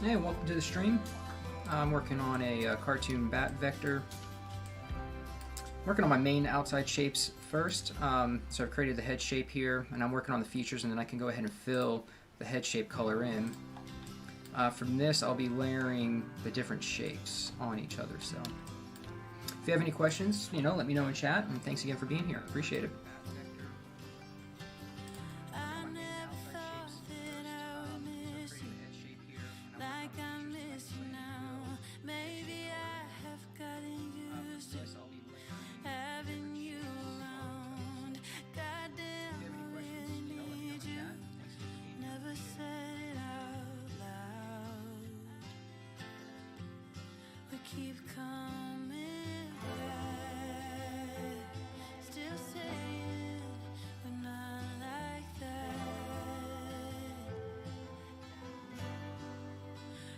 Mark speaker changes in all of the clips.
Speaker 1: Hey, welcome to the stream. I'm working on a cartoon bat vector. Working on my main outside shapes first. So I've created the head shape here, and I'm working on the features, and then I can go ahead and fill the head shape color in. From this, I'll be layering the different shapes on each other. So if you have any questions, let me know in chat, and thanks again for being here. Appreciate it.
Speaker 2: Keep coming back, still saying we're not like that.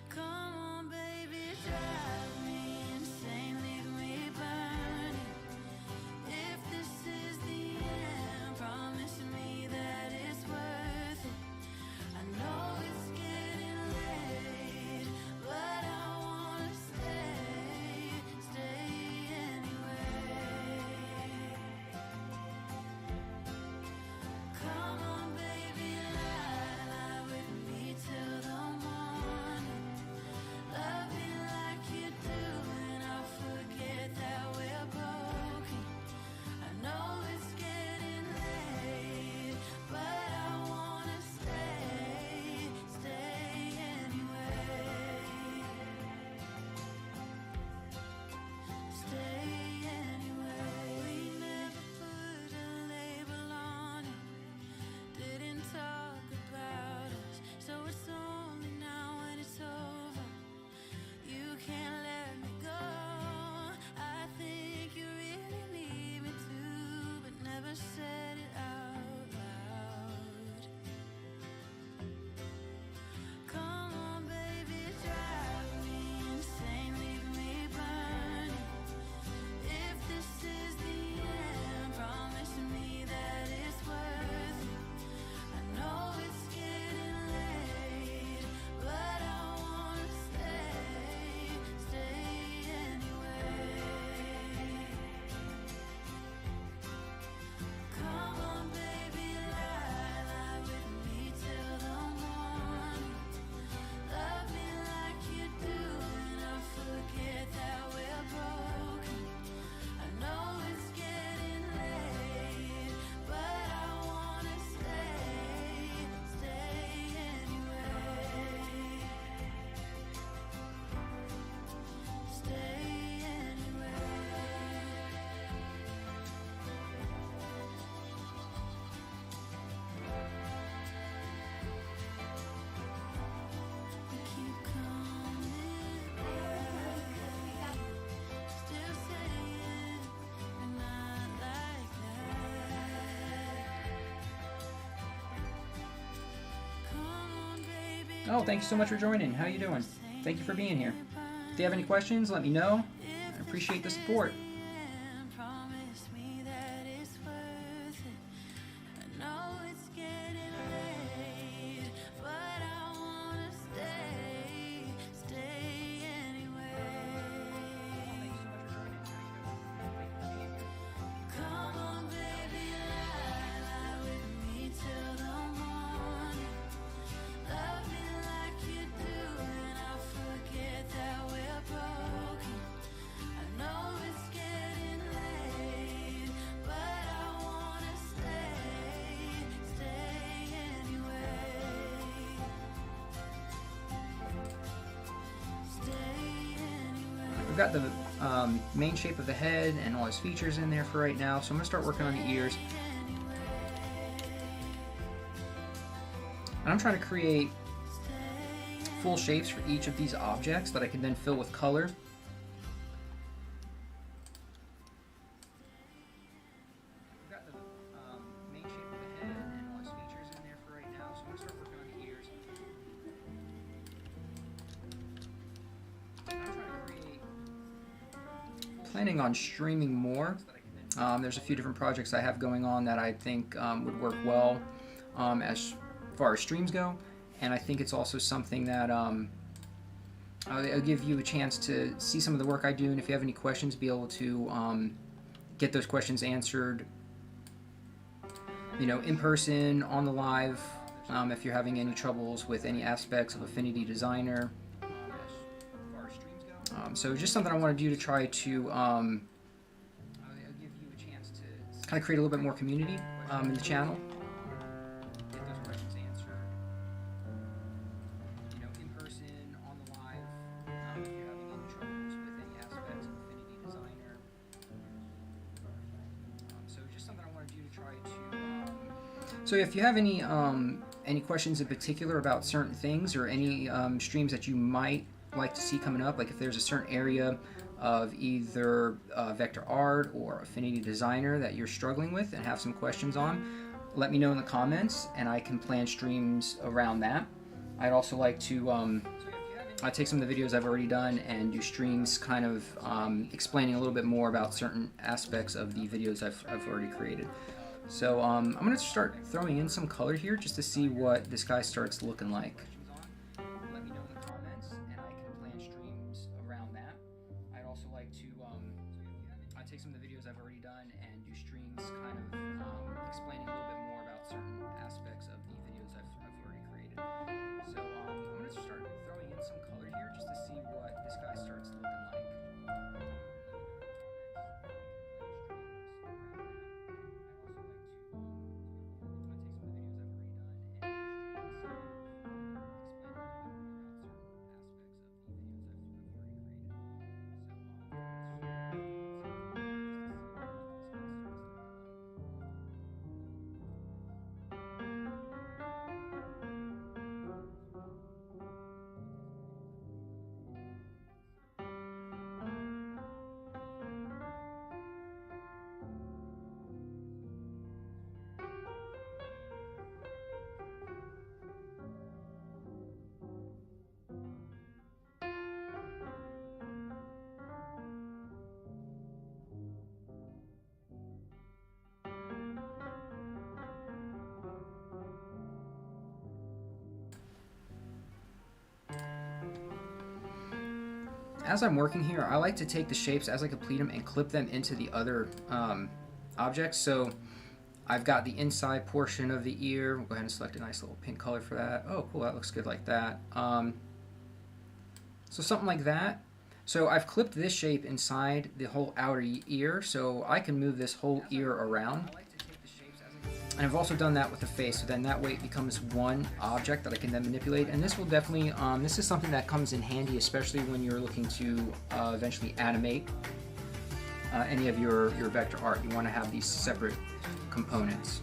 Speaker 2: Come on, baby, drive me insane, leave me burning. If this is the end, promise me that it's worth it. I know it's getting late, but I wanna stay anyway. Come on, baby, lie with me till the morning. Love me like you do, and I'll forget that we're broken. I know it's getting late, but I wanna stay anyway. Stay anyway. We never put a label on it, didn't talk about us, so it's only now when it's over. You can't let me go. I think you really need me to, but never said it out loud. Come on, baby, drive me insane, leave me burning. If this is the end, promise me that it's worth it. I know it's getting late, but I wanna stay anyway. Come on, baby, lie with me till the morning. Love me like you do, and I'll forget that we're broken. I know it's getting late, but I wanna stay anyway. Stay anyway. We keep coming back, still saying we're not like that. Come on, baby.
Speaker 1: Oh, thank you so much for joining. How you doing? Thank you for being here. If you have any questions, let me know. I appreciate the support.
Speaker 2: Promise me that it's worth it. I know it's getting late, but I wanna stay anyway. Come on, baby, lie with me till the morning. Love me like you do, and I'll forget that we're broken. I know it's getting late, but I wanna stay anyway. Stay anyway.
Speaker 1: We've got the main shape of the head and all his features in there for right now, so I'm going to start working on the ears. And I'm trying to create full shapes for each of these objects that I can then fill with color. We've got the main shape of the head and all his features in there for right now, so I'm going to start working on the ears. I'm trying to create... Planning on streaming more. There's a few different projects I have going on that I think would work well as far as streams go, and I think it's also something that It'll give you a chance to see some of the work I do, and if you have any questions, be able to get those questions answered, in person, on the live, if you're having any troubles with any aspects of Affinity Designer. So just something I want to do to try to kind of create a little bit more community in the channel. Get those questions answered, in person, on the live, if you're having any troubles with any aspects of Affinity Designer. So just something I want to do to try to. So if you have any questions in particular about certain things, or any streams that you might like to see coming up, like if there's a certain area of either vector art or Affinity Designer that you're struggling with and have some questions on, let me know in the comments and I can plan streams around that. I'd also like to take some of the videos I've already done and do streams kind of explaining a little bit more about certain aspects of the videos I've already created. So I'm going to start throwing in some color here just to see what this guy starts looking like. Let me know in the comments and I can plan streams around that. I'd also like to take some of the videos I've already done and do streams kind of explaining a little bit more about certain aspects of the videos I've already created. So I'm going to start throwing in some color here just to see what this guy starts looking like. As I'm working here, I like to take the shapes as I complete them and clip them into the other objects. So I've got the inside portion of the ear. We'll go ahead and select a nice little pink color for that. Oh, cool, that looks good like that. So something like that. So I've clipped this shape inside the whole outer ear, so I can move this whole ear around. And I've also done that with the face, so then that way it becomes one object that I can then manipulate. And this will definitely, this is something that comes in handy, especially when you're looking to eventually animate any of your vector art. You want to have these separate components.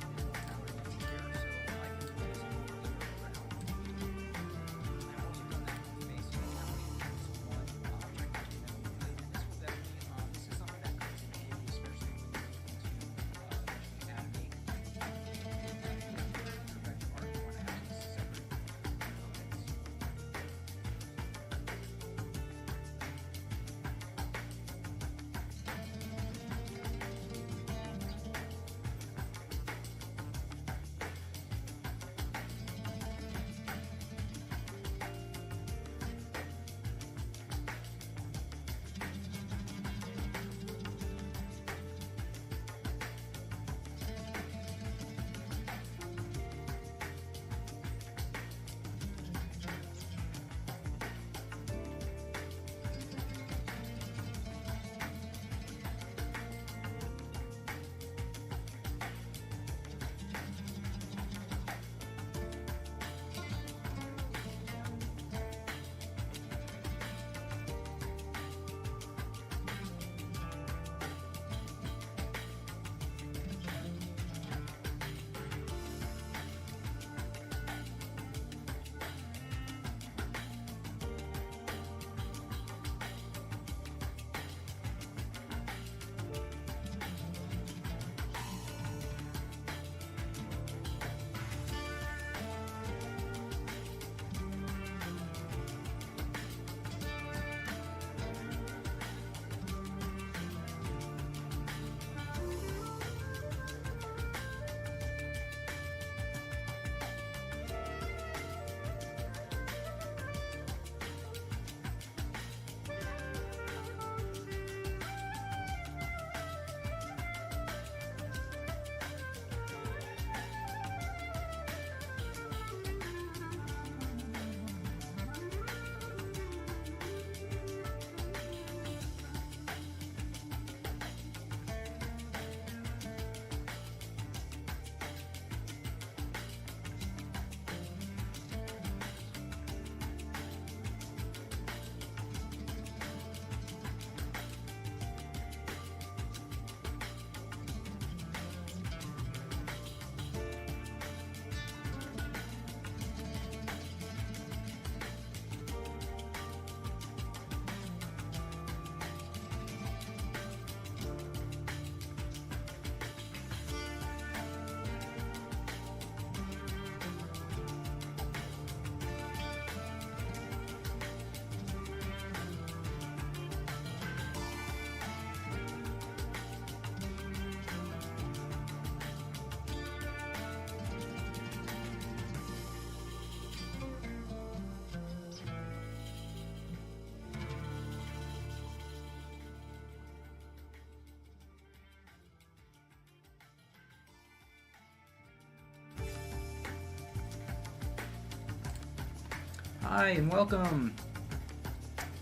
Speaker 1: Hi and welcome.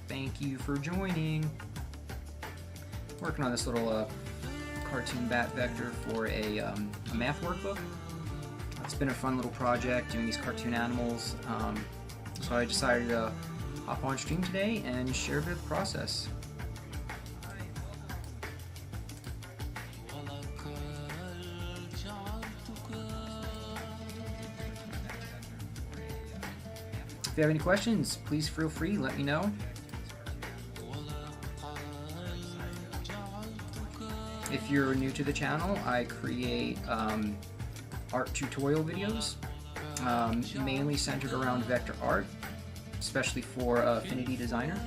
Speaker 1: Thank you for joining. Working on this little cartoon bat vector for a math workbook. It's been a fun little project doing these cartoon animals, so I decided to hop on stream today and share a bit of the process. If you have any questions, please feel free, let me know. If you're new to the channel, I create art tutorial videos, mainly centered around vector art, especially for Affinity Designer.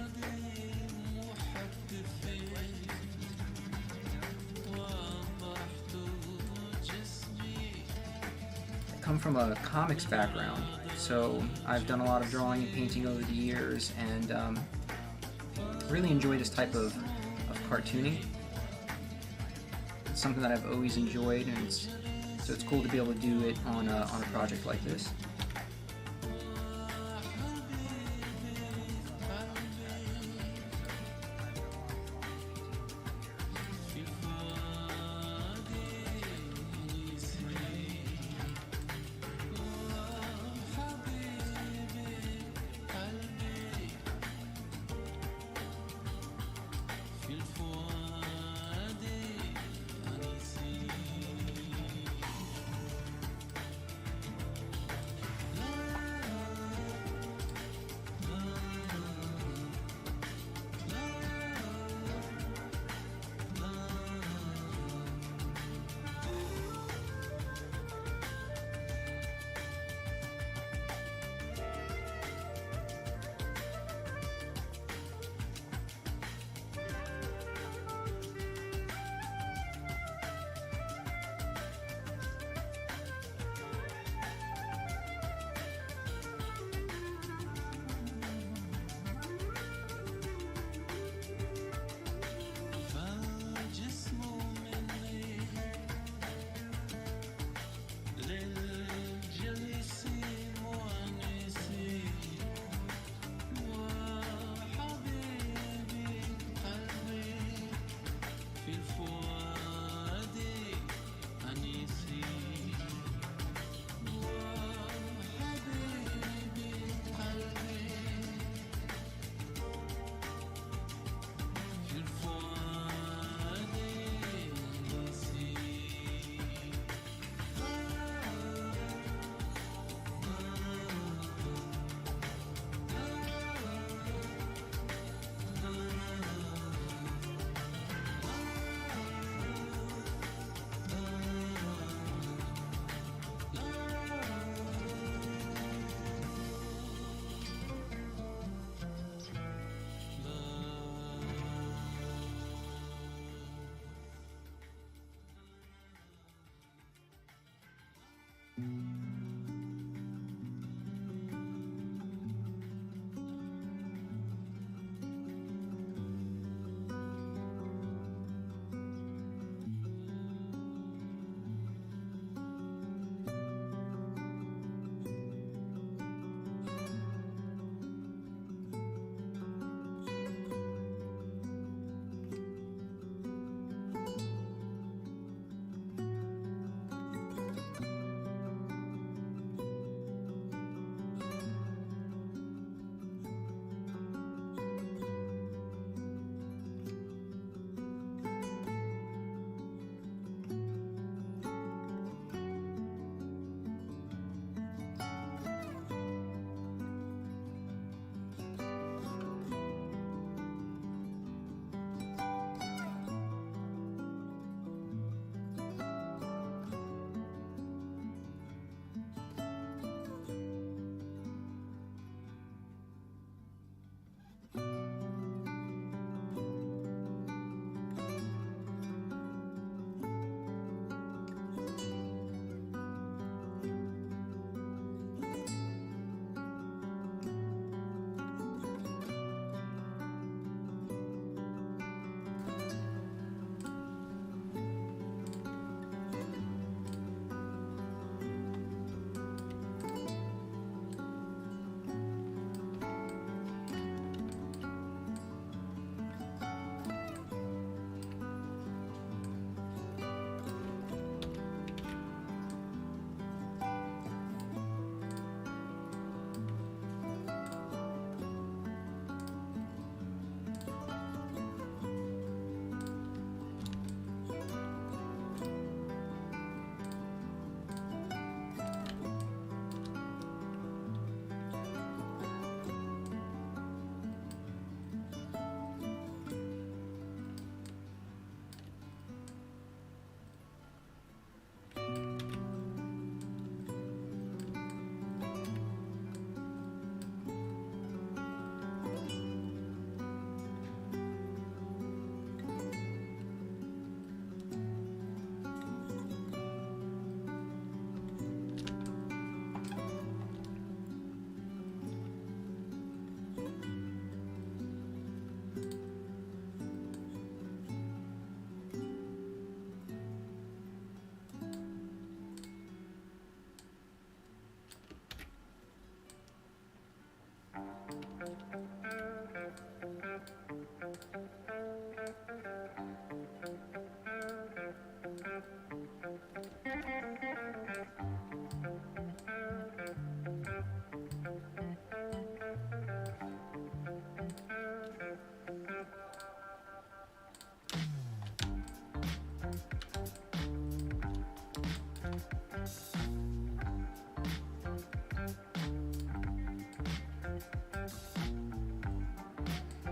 Speaker 1: I come from a comics background, so I've done a lot of drawing and painting over the years, and really enjoy this type of cartooning. It's something that I've always enjoyed, and so it's cool to be able to do it on a project like this.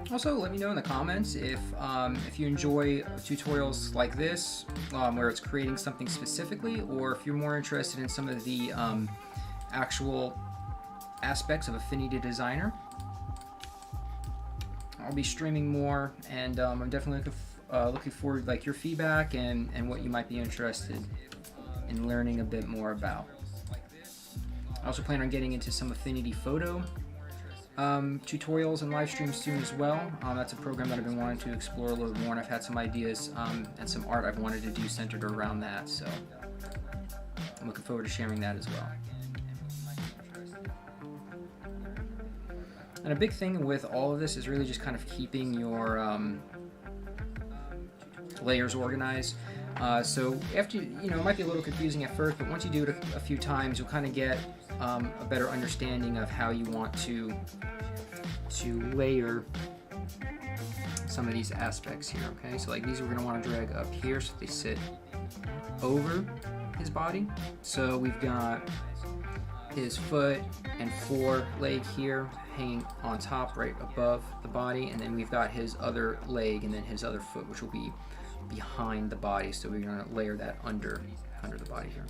Speaker 1: Also, let me know in the comments if you enjoy tutorials like this, where it's creating something specifically, or if you're more interested in some of the actual aspects of Affinity Designer. I'll be streaming more, and I'm definitely looking forward to like your feedback and what you might be interested in learning a bit more about. I also plan on getting into some Affinity photo tutorials and live streams soon as well. That's a program that I've been wanting to explore a little more, and I've had some ideas and some art I've wanted to do centered around that, so I'm looking forward to sharing that as well. And a big thing with all of this is really just kind of keeping your layers organized. So after it might be a little confusing at first, but once you do it a few times, you'll kind of get a better understanding of how you want to layer some of these aspects here. Okay, so like these we're going to want to drag up here so they sit over his body. So we've got his foot and foreleg here hanging on top right above the body, and then we've got his other leg and then his other foot, which will be behind the body. So we're going to layer that under the body here.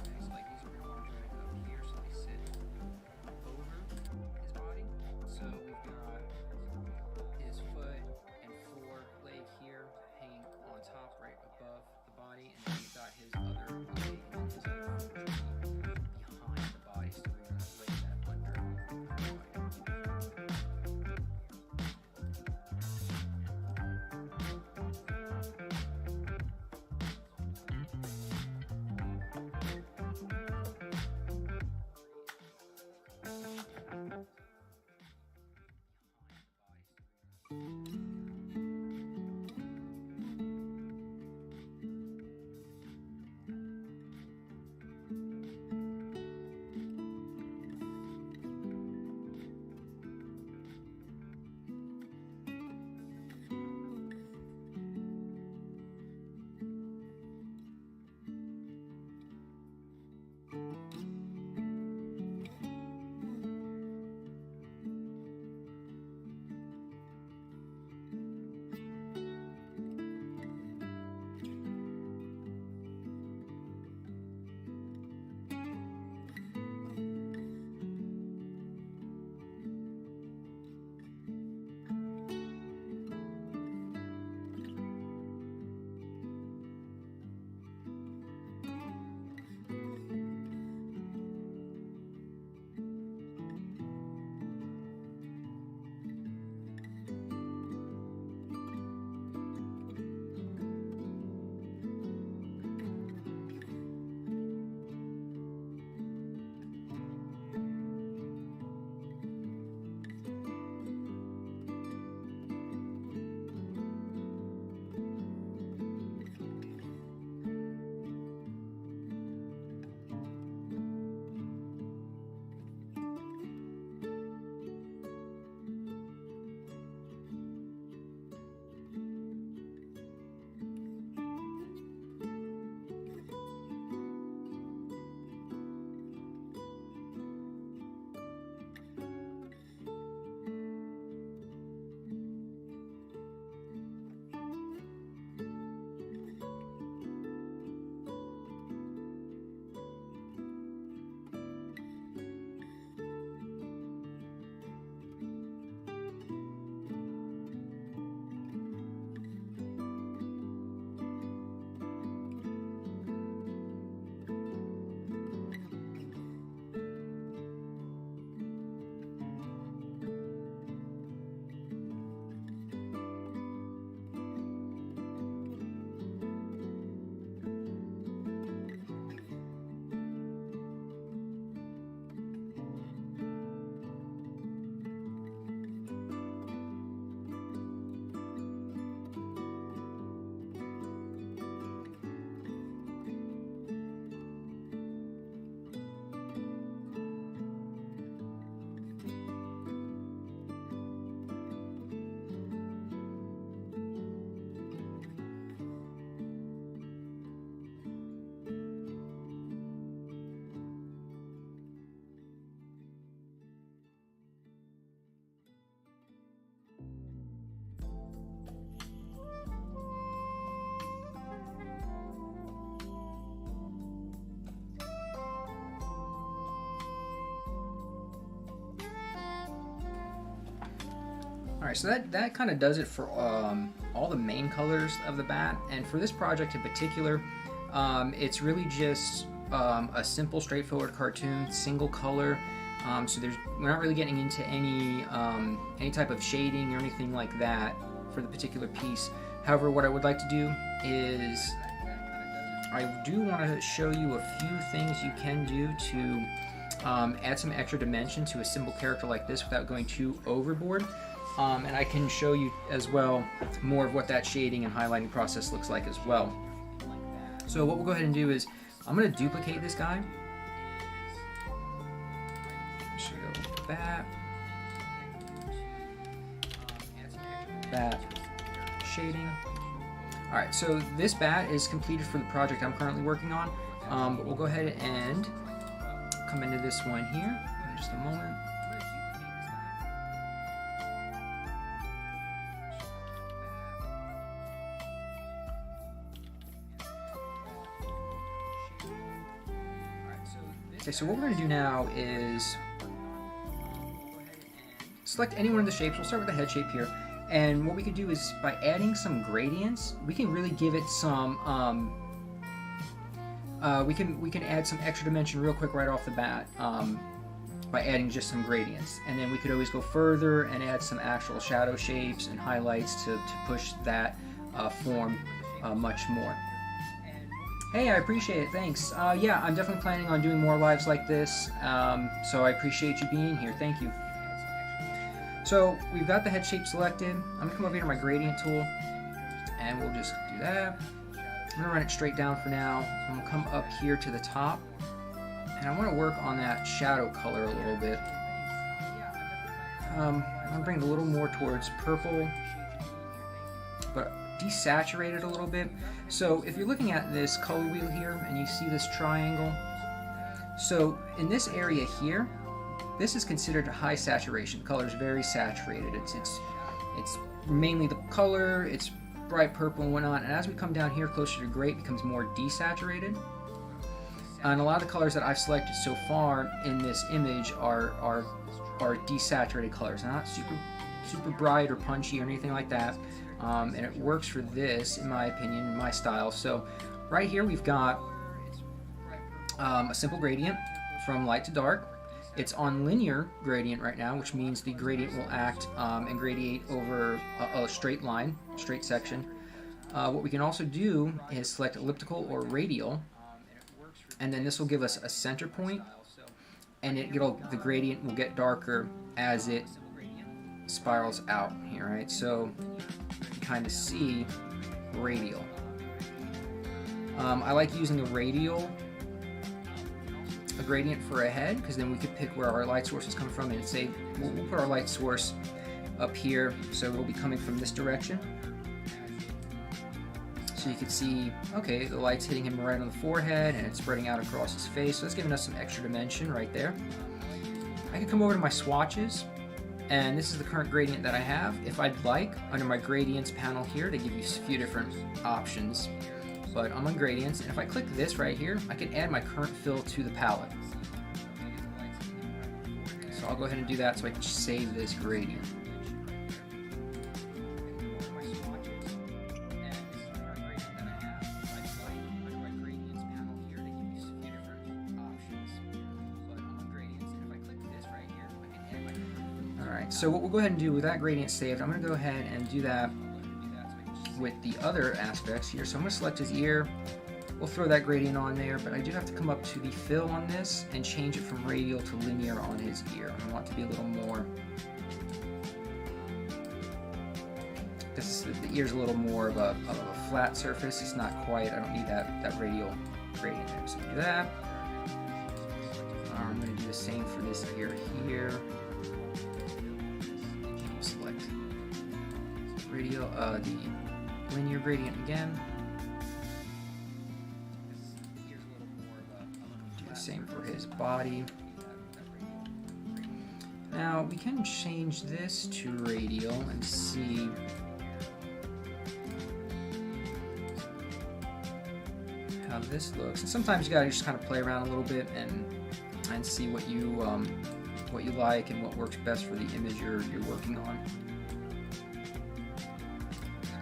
Speaker 1: Alright, so that kind of does it for all the main colors of the bat. And for this project in particular, it's really just a simple, straightforward cartoon, single color. So we're not really getting into any type of shading or anything like that for the particular piece. However, what I would like to do is I do want to show you a few things you can do to add some extra dimension to a simple character like this without going too overboard. And I can show you as well more of what that shading and highlighting process looks like as well. So what we'll go ahead and do is I'm going to duplicate this guy. So go bat, shading. Alright, so this bat is completed for the project I'm currently working on, but we'll go ahead and come into this one here in just a moment. Okay, so what we're going to do now is select any one of the shapes. We'll start with the head shape here. And what we can do is, by adding some gradients, we can really give it some, we can add some extra dimension real quick right off the bat by adding just some gradients. And then we could always go further and add some actual shadow shapes and highlights to push that form much more. Hey, I appreciate it, thanks. Yeah, I'm definitely planning on doing more lives like this, so I appreciate you being here, thank you. So, we've got the head shape selected. I'm going to come over here to my gradient tool, and we'll just do that. I'm going to run it straight down for now. I'm going to come up here to the top, and I want to work on that shadow color a little bit. I'm going to bring it a little more towards purple, but desaturate it a little bit. So if you're looking at this color wheel here and you see this triangle, so in this area here, this is considered high saturation. The color is very saturated. It's mainly the color, it's bright purple and whatnot, and as we come down here closer to gray, it becomes more desaturated. And a lot of the colors that I've selected so far in this image are desaturated colors. They're not super bright or punchy or anything like that. And it works for this, in my opinion, in my style. So right here we've got a simple gradient from light to dark. It's on linear gradient right now, which means the gradient will act and gradiate over a straight line, straight section. What we can also do is select elliptical or radial, and then this will give us a center point, and the gradient will get darker as it spirals out here, right? So you kind of see radial. I like using the radial gradient for a head, because then we could pick where our light source is coming from, and say we'll put our light source up here, so it'll be coming from this direction. So you can see, okay, the light's hitting him right on the forehead and it's spreading out across his face, so that's giving us some extra dimension right there. I can come over to my swatches, and this is the current gradient that I have. If I'd like, under my gradients panel here, they give you a few different options, but I'm on gradients, and if I click this right here, I can add my current fill to the palette. So I'll go ahead and do that so I can save this gradient. Alright, so what we'll go ahead and do with that gradient saved, I'm going to go ahead and do that with the other aspects here. So I'm going to select his ear, we'll throw that gradient on there, but I do have to come up to the fill on this and change it from radial to linear on his ear. I want it to be a little more, the ear's a little more of a flat surface, it's not quite, I don't need that radial gradient there. So do that. I'm going to do the same for this ear here. Select radial, the linear gradient again. Do the same for his body. Now we can change this to radial and see how this looks. And sometimes you gotta just kind of play around a little bit and see what you like and what works best for the image you're working on.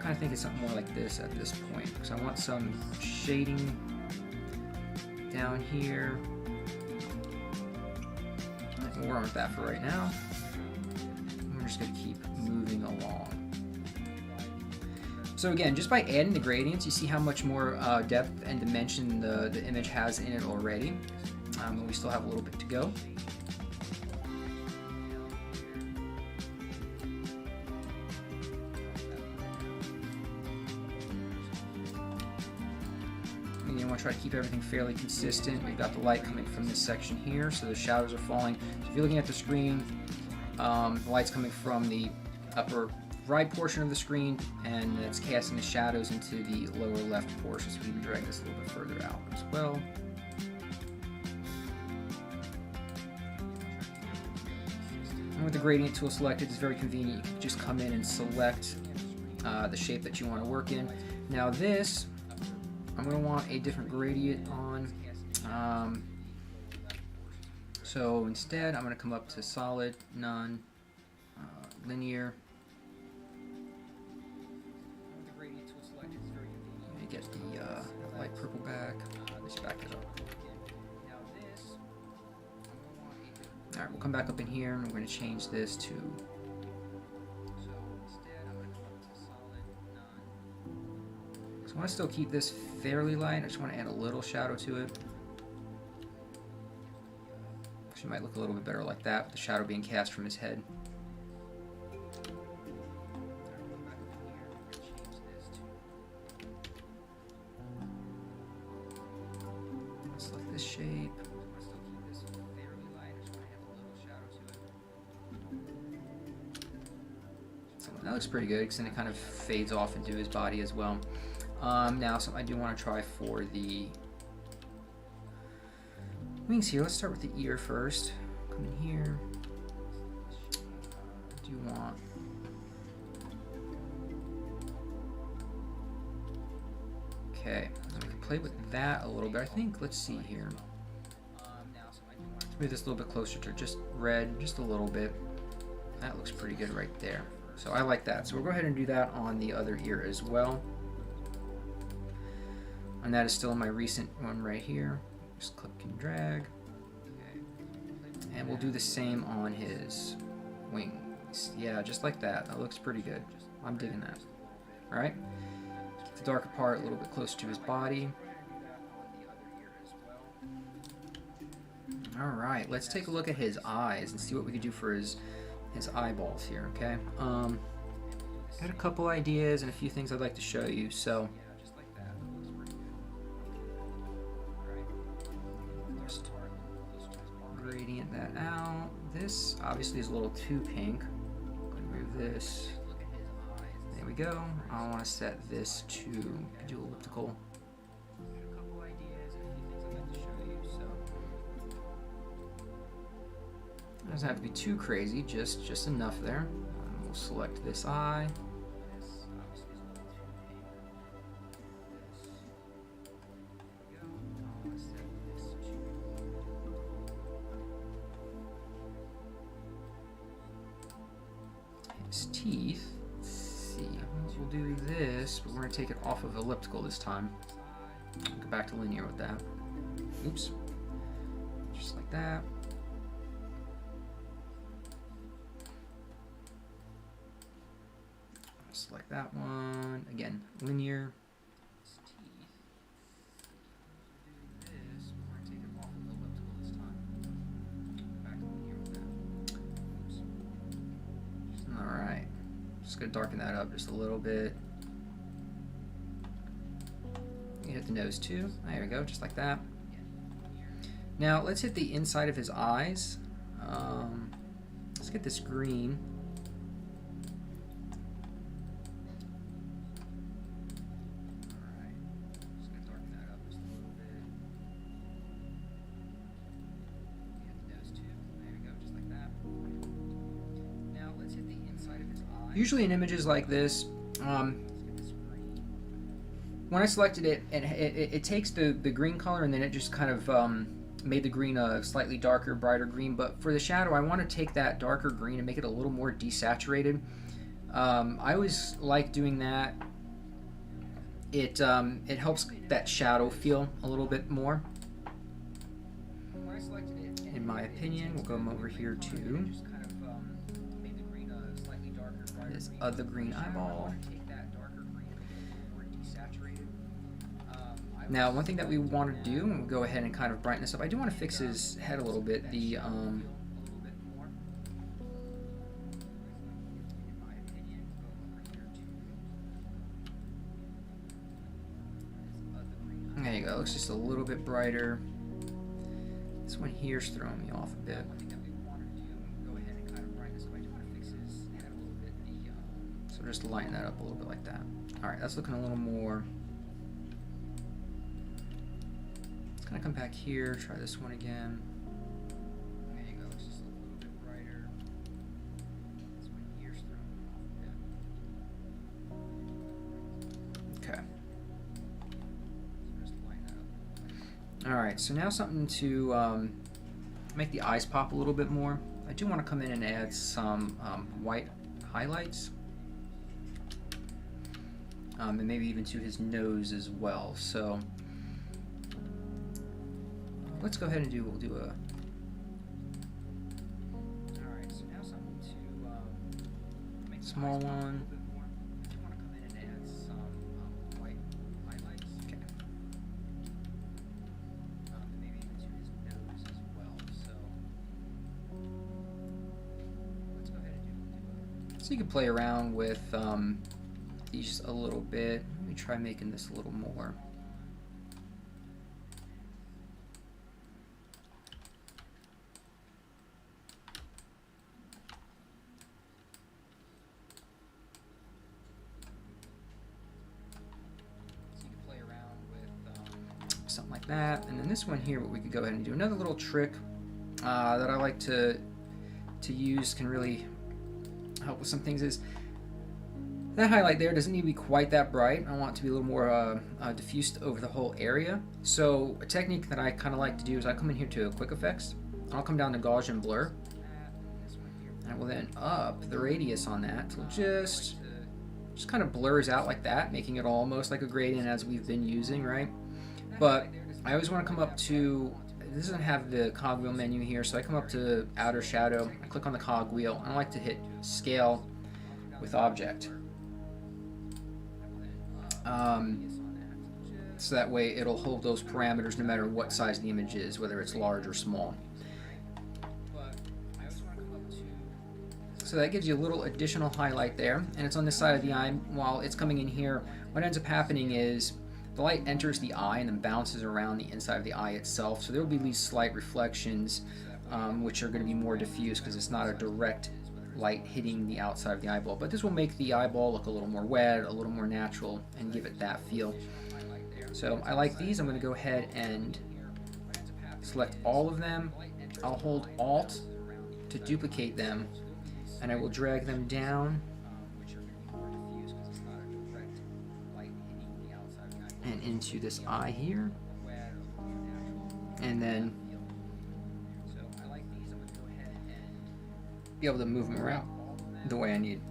Speaker 1: kind of thinking something more like this at this point, because I want some shading down here. We'll run with that for right now. We're just going to keep moving along. So again, just by adding the gradients, you see how much more depth and dimension the image has in it already. And we still have a little bit to go. Again, I want to try to keep everything fairly consistent. We've got the light coming from this section here, so the shadows are falling. So if you're looking at the screen, the light's coming from the upper right portion of the screen, and it's casting the shadows into the lower left portion, so we can drag this a little bit further out as well. And with the gradient tool selected, it's very convenient. You can just come in and select the shape that you want to work in. Now this, I'm going to want a different gradient on. So instead, I'm going to come up to solid, none, linear. Get the light purple back. Let's back it up. Alright, we'll come back up in here and we're going to change this to. So I want to still keep this fairly light. I just want to add a little shadow to it. Actually, might look a little bit better like that, with the shadow being cast from his head. Shape. So that looks pretty good because then it kind of fades off into his body as well. Now, something I do want to try for the wings here. Let's start with the ear first. Come in here. I do want. Okay. Play with that a little bit. I think, let's see here. Let's move this a little bit closer to just red, just a little bit. That looks pretty good right there. So I like that. So we'll go ahead and do that on the other ear as well. And that is still my recent one right here. Just click and drag. And we'll do the same on his wings. Yeah, just like that. That looks pretty good. I'm digging that. All right. The darker part a little bit closer to his body. Alright, let's take a look at his eyes and see what we can do for his eyeballs here, okay? Got a couple ideas and a few things I'd like to show you, so just gradient that out. This obviously is a little too pink. Remove this. There we go. I want to set this to do elliptical. It doesn't have to be too crazy, just enough there. And we'll select this eye. His teeth. We'll do this, but we're going to take it off of elliptical this time. Go back to linear with that. Oops. Just like that. Select that one. Again, linear. Alright. Just going to darken that up just a little bit. You hit the nose too. There we go, just like that. Now let's hit the inside of his eyes. Let's get this green. Usually in images like this, when I selected it, it takes the green color and then it just kind of made the green a slightly darker, brighter green. But for the shadow, I want to take that darker green and make it a little more desaturated. I always like doing that it helps that shadow feel a little bit more. In my opinion, we'll go over here to this other green eyeball. Now, one thing that we want to do, and we'll go ahead and kind of brighten this up. I do want to fix his head a little bit. There you go. Looks just a little bit brighter. This one here's throwing me off a bit. So just lighten that up a little bit like that. All right, that's looking a little more. It's gonna come back here. Try this one again. There you go. It's just a little bit brighter. This one here's throwing me off a bit. Okay. All right, so now something to make the eyes pop a little bit more. I do want to come in and add some white highlights, and maybe even to his nose as well. So let's go ahead and we'll do a. All right, so now something to make small one. So you can play around with these a little bit. Let me try making this a little more. So you can play around with something like that. And then this one here, what we could go ahead and do, another little trick that I like to use, can really help with some things, is that highlight there doesn't need to be quite that bright. I want it to be a little more diffused over the whole area. So a technique that I kind of like to do is I come in here to quick effects. I'll come down to Gaussian blur, and I will then up the radius on that till just kind of blurs out like that, making it almost like a gradient as we've been using, right? But I always want to come up to, this doesn't have the cogwheel menu here, so I come up to outer shadow, I click on the cogwheel, and I like to hit scale with object. So that way it'll hold those parameters no matter what size the image is, whether it's large or small. So that gives you a little additional highlight there, and it's on this side of the eye. While it's coming in here, what ends up happening is the light enters the eye and then bounces around the inside of the eye itself. So there will be these slight reflections, which are going to be more diffuse because it's not a direct light hitting the outside of the eyeball. But this will make the eyeball look a little more wet, a little more natural, and give it that feel. So I like these. I'm going to go ahead and select all of them. I'll hold Alt to duplicate them, and I will drag them down and into this eye here, and then be able to move them around the way I need.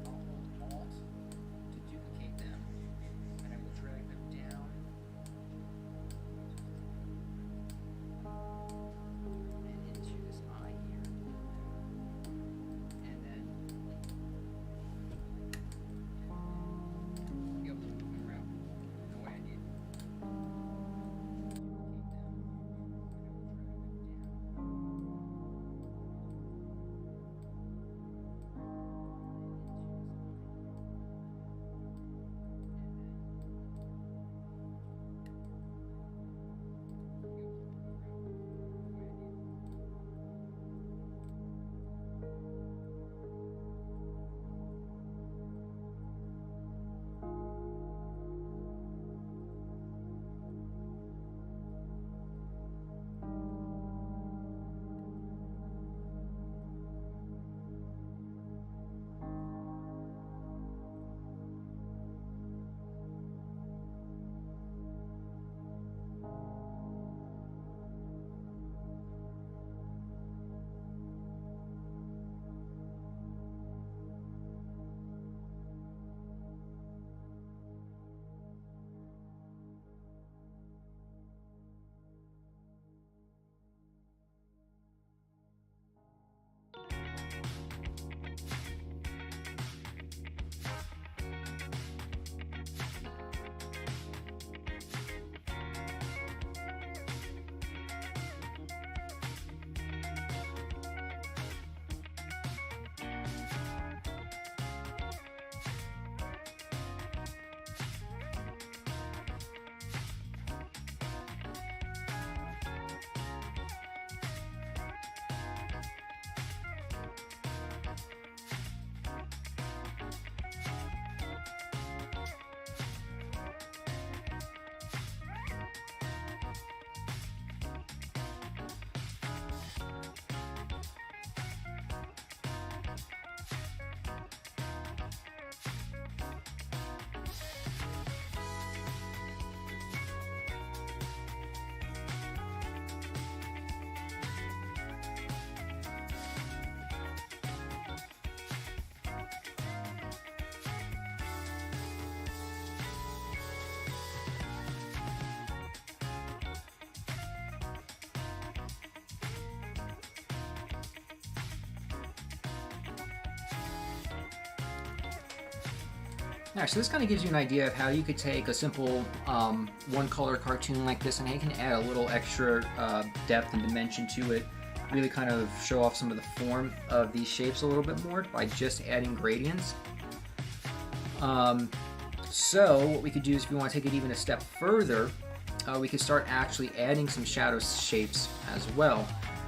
Speaker 1: Alright, so this kind of gives you an idea of how you could take a simple one-color cartoon like this and how you can add a little extra depth and dimension to it. Really kind of show off some of the form of these shapes a little bit more by just adding gradients. So what we could do is, if we want to take it even a step further, we could start actually adding some shadow shapes as well.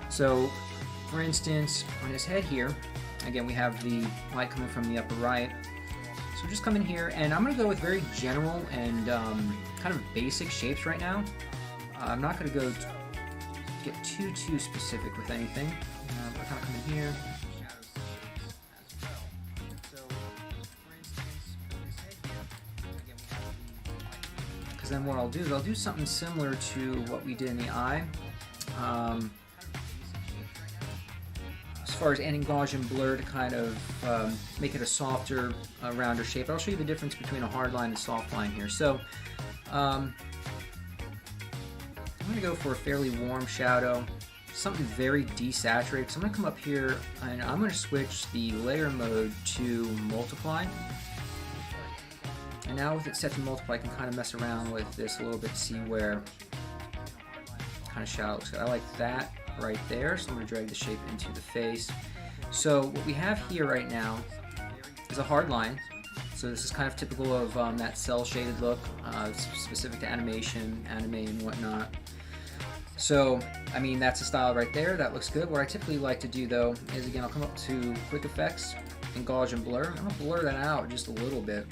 Speaker 1: So for instance, on his head here, again we have the light coming from the upper right. So just come in here, and I'm going to go with very general and kind of basic shapes right now. I'm not going to go get too specific with anything. But kind of come in here. Because then what I'll do is I'll do something similar to what we did in the eye. As far as adding Gaussian blur to kind of make it a softer, rounder shape. I'll show you the difference between a hard line and soft line here. So I'm going to go for a fairly warm shadow, something very desaturated. So I'm going to come up here and I'm going to switch the layer mode to multiply. And now with it set to multiply, I can kind of mess around with this a little bit to see where kind of shadow looks good. I like that right there, so I'm going to drag the shape into the face. So what we have here right now is a hard line. So this is kind of typical of that cell shaded look, specific to animation, anime, and whatnot. So, I mean, that's a style right there. That looks good. What I typically like to do, though, is again, I'll come up to Quick Effects and Gaussian Blur. I'm going to blur that out just a little bit.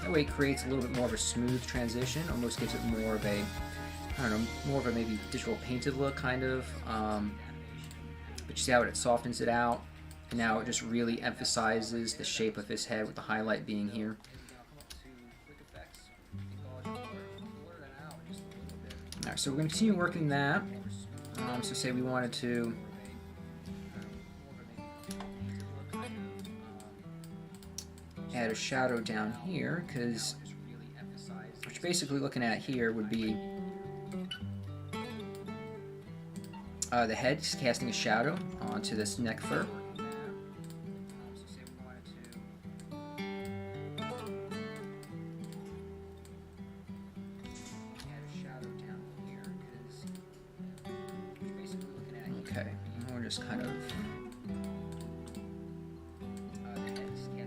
Speaker 1: That way it creates a little bit more of a smooth transition, almost gives it more of a, I don't know, more of a maybe digital painted look, kind of. But you see how it softens it out, and now it just really emphasizes the shape of his head with the highlight being here. Alright, so we're going to continue working that. So say we wanted to add a shadow down here, because what you're basically looking at here would be the head is casting a shadow onto this neck fur. Okay, and we're just kind of,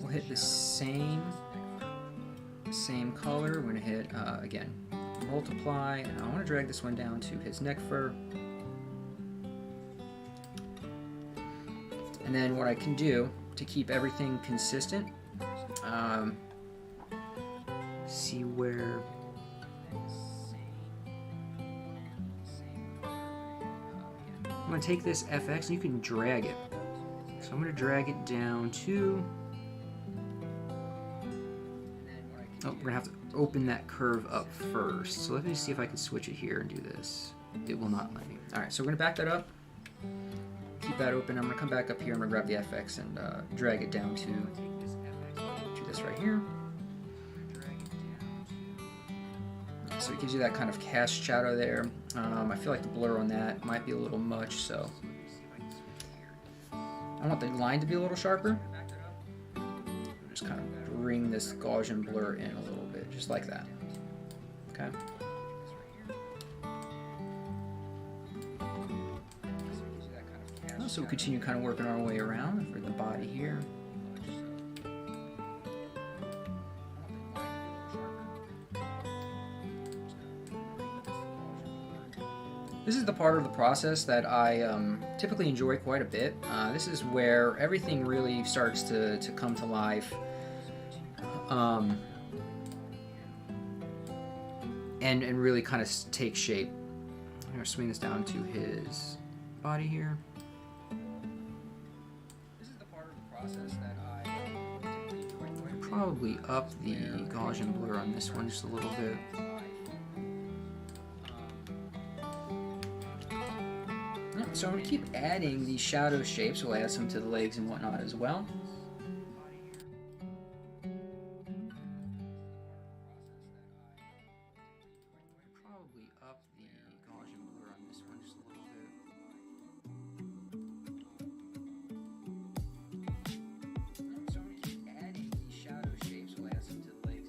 Speaker 1: we'll hit the same color. We're going to hit, again, multiply, and I want to drag this one down to his neck fur. And then what I can do to keep everything consistent, see where I'm going to take this FX and you can drag it. So I'm going to drag it down to, oh, we're going to have to open that curve up first. So let me see if I can switch it here and do this. It will not let me. Alright, so we're going to back that up. Keep that open. I'm going to come back up here. I'm going to grab the FX and drag it down to this right here. So it gives you that kind of cast shadow there. I feel like the blur on that might be a little much, so I want the line to be a little sharper. Just kind of bring this Gaussian blur in a little bit, just like that. Okay. So we'll continue kind of working our way around for the body here. This is the part of the process that I typically enjoy quite a bit. This is where everything really starts to come to life. And really kind of take shape. I'm going to swing this down to his body here. That I probably up the Gaussian blur on this one just a little bit. So I'm going to keep adding these shadow shapes. We'll add some to the legs and whatnot as well. Probably up the Gaussian blur on this one just a little bit. So I'm going to keep adding these shadow shapes. We'll add some to the legs.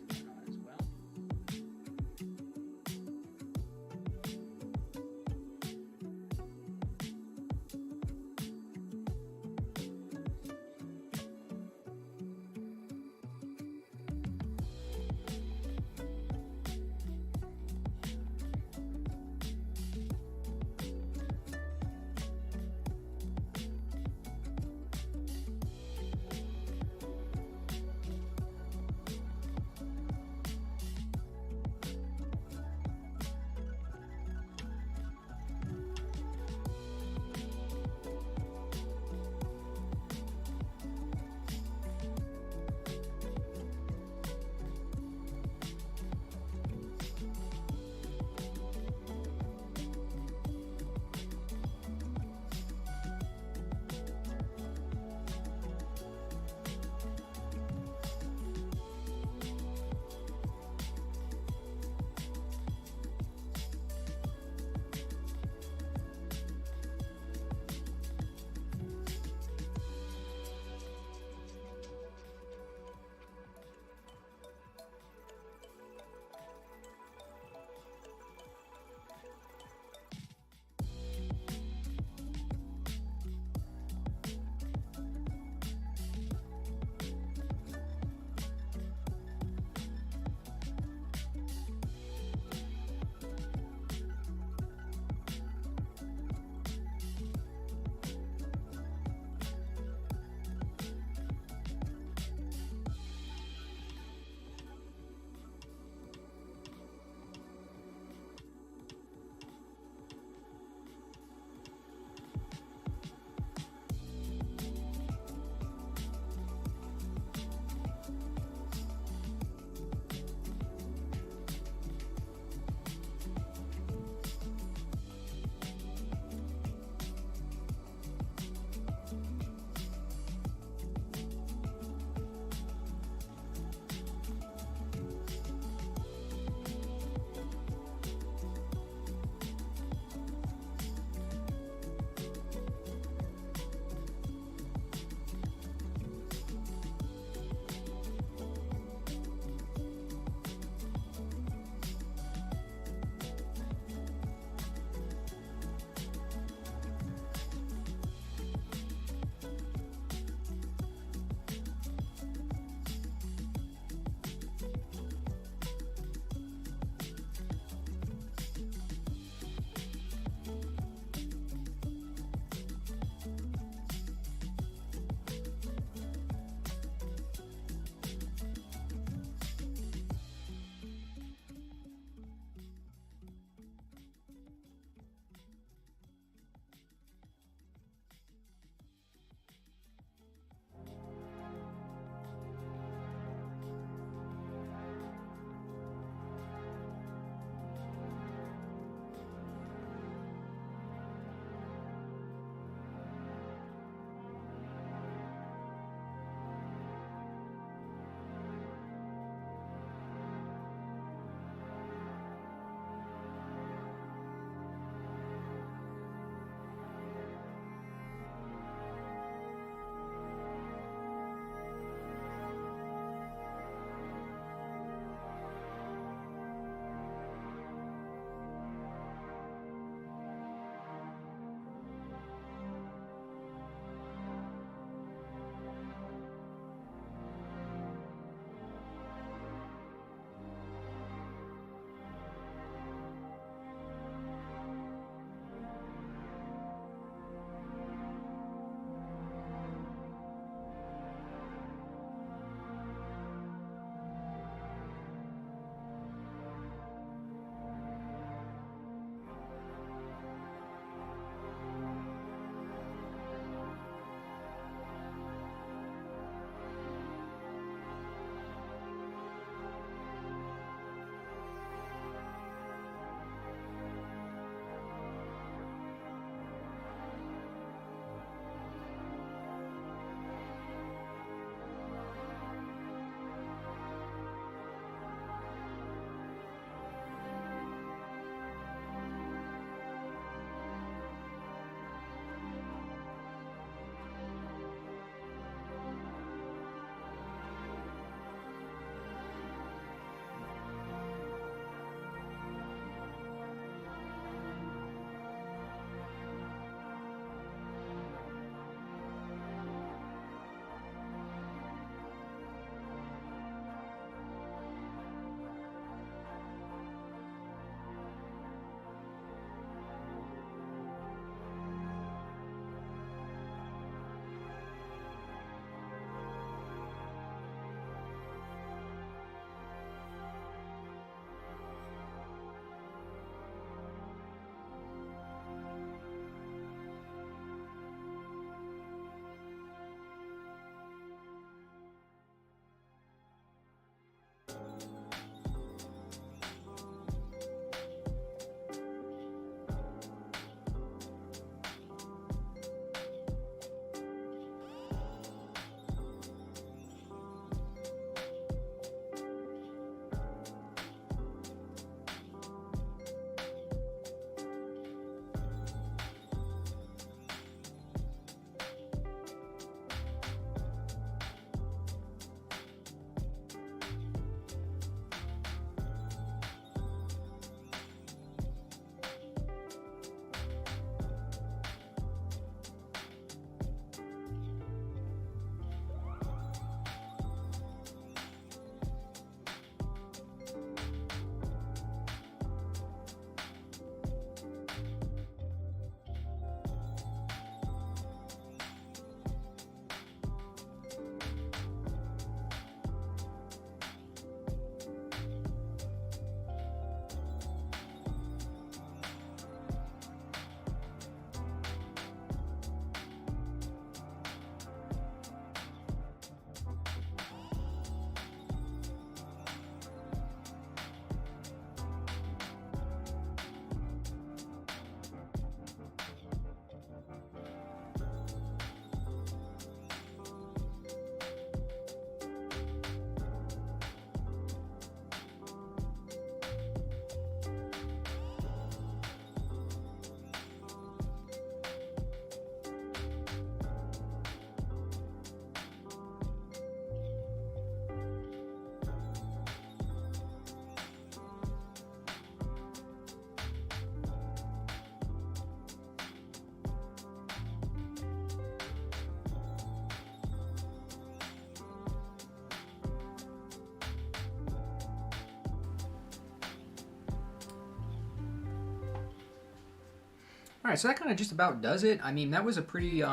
Speaker 1: Alright, so that kind of just about does it. I mean, that was a pretty, you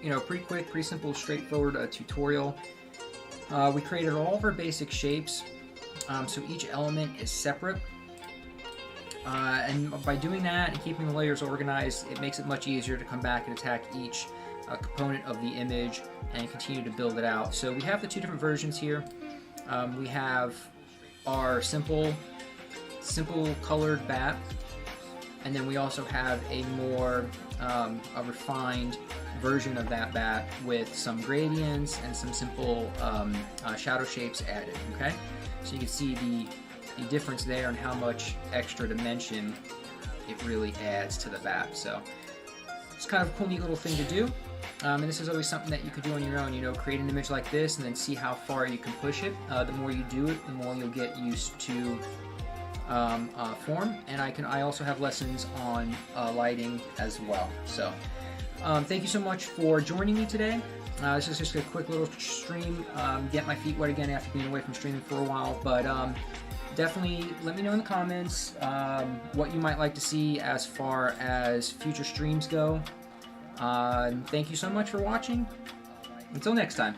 Speaker 1: know, pretty quick, pretty simple, straightforward tutorial. We created all of our basic shapes, so each element is separate. And by doing that and keeping the layers organized, it makes it much easier to come back and attack each component of the image and continue to build it out. So we have the two different versions here. We have our simple colored bat, and then we also have a more a refined version of that bat with some gradients and some simple shadow shapes added. Okay, so you can see the difference there and how much extra dimension it really adds to the bat. So it's kind of a cool, neat little thing to do. And this is always something that you could do on your own, you know, create an image like this and then see how far you can push it. The more you do it, the more you'll get used to form. And I also have lessons on lighting as well. So thank you so much for joining me today. This is just a quick little stream, get my feet wet again after being away from streaming for a while, but definitely let me know in the comments what you might like to see as far as future streams go. Thank you so much for watching. Until next time.